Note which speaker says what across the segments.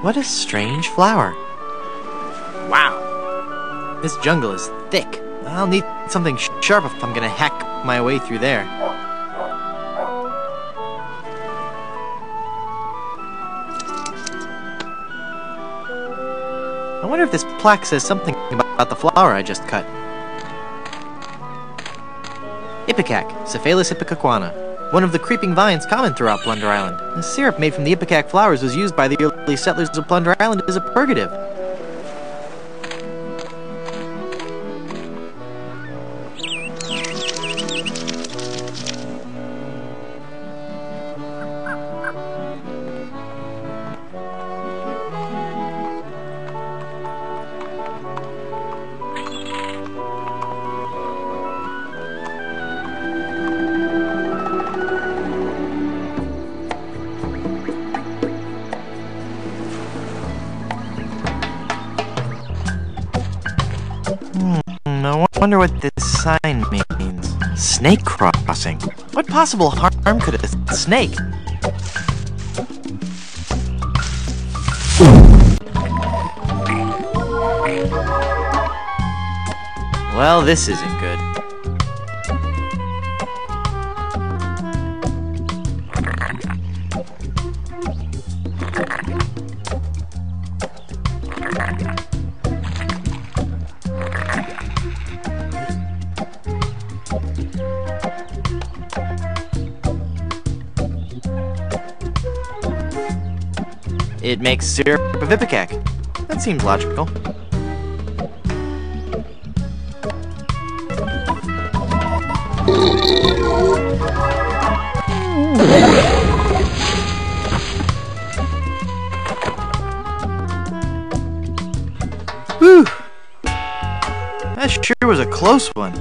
Speaker 1: What a strange flower.
Speaker 2: Wow.
Speaker 1: This jungle is thick. I'll need something sharp if I'm gonna hack my way through there. I wonder if this plaque says something about the flower I just cut. Ipecac, Cephalus ipecacuana. One of the creeping vines common throughout Plunder Island. The syrup made from the ipecac flowers was used by the early settlers of Plunder Island as a purgative. I wonder what this sign means. Snake crossing. What possible harm could a snake? Well, this isn't good. It makes syrup of ipecac. That seems logical. Whew! That sure was a close one.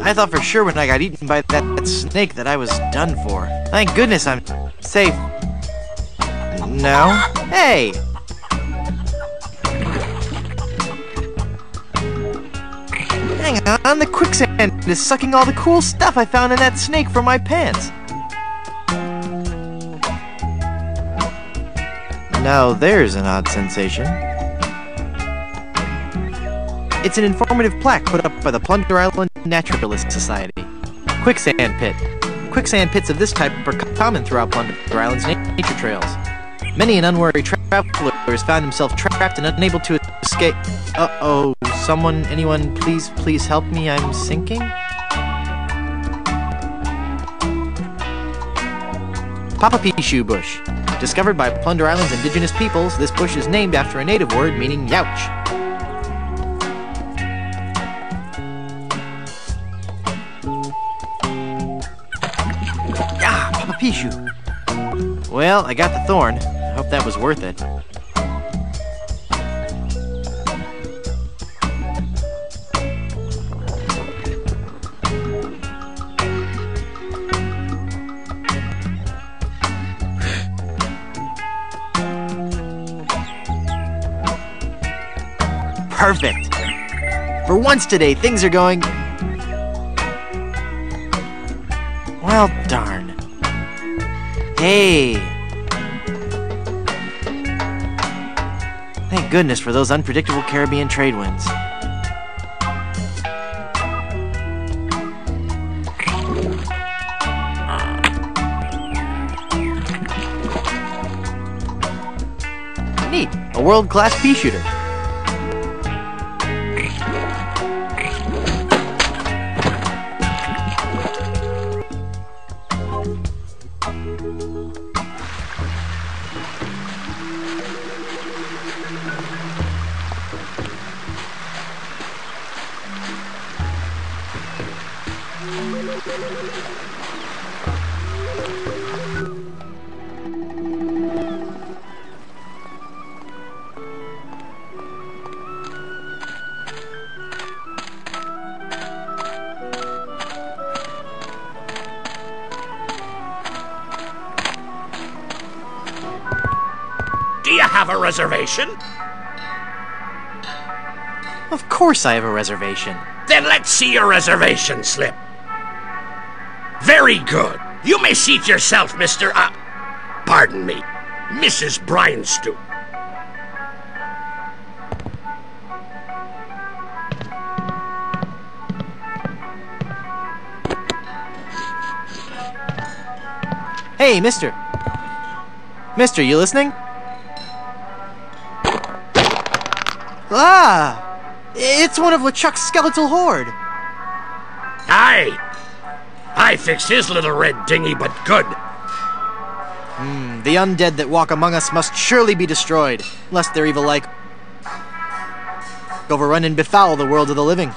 Speaker 1: I thought for sure when I got eaten by that snake that I was done for. Thank goodness I'm safe. No? Hey! Hang on, the quicksand is sucking all the cool stuff I found in that snake from my pants. Now there's an odd sensation. It's an informative plaque put up by the Plunder Island Naturalist Society. Quicksand pit. Quicksand pits of this type are common throughout Plunder Island's nature trails. Many an unwary traveler has found himself trapped and unable to escape. Uh-oh, anyone, please help me, I'm sinking? Papapishu bush. Discovered by Plunder Island's indigenous peoples, this bush is named after a native word meaning youch. Ah, Papapishu. Well, I got the thorn. I hope that was worth it. Perfect! For once today, things are going... well, darn. Hey! Thank goodness for those unpredictable Caribbean trade winds. Neat! A world-class pea shooter.
Speaker 2: Do you have a reservation?
Speaker 1: Of course I have a reservation.
Speaker 2: Then let's see your reservation slip. Very good. You may seat yourself, Mr. Pardon me, Mrs. Brine Stew.
Speaker 1: Hey, mister. Mister, you listening? Ah! It's one of LeChuck's skeletal horde.
Speaker 2: Aye. I fixed his little red dinghy, but good.
Speaker 1: The undead that walk among us must surely be destroyed, lest their evil like overrun and befoul the world of the living.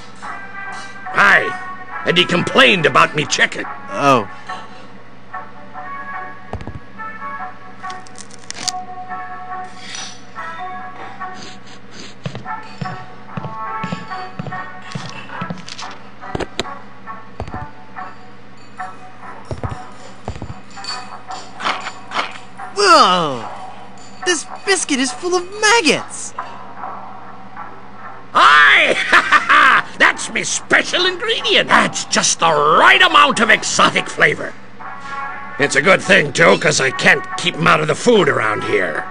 Speaker 2: Aye. And he complained about me chicken.
Speaker 1: Oh. Whoa! This biscuit is full of maggots!
Speaker 2: Aye! Ha ha ha! That's me special ingredient. That's just the right amount of exotic flavor. It's a good thing, too, 'cause I can't keep 'em out of the food around here.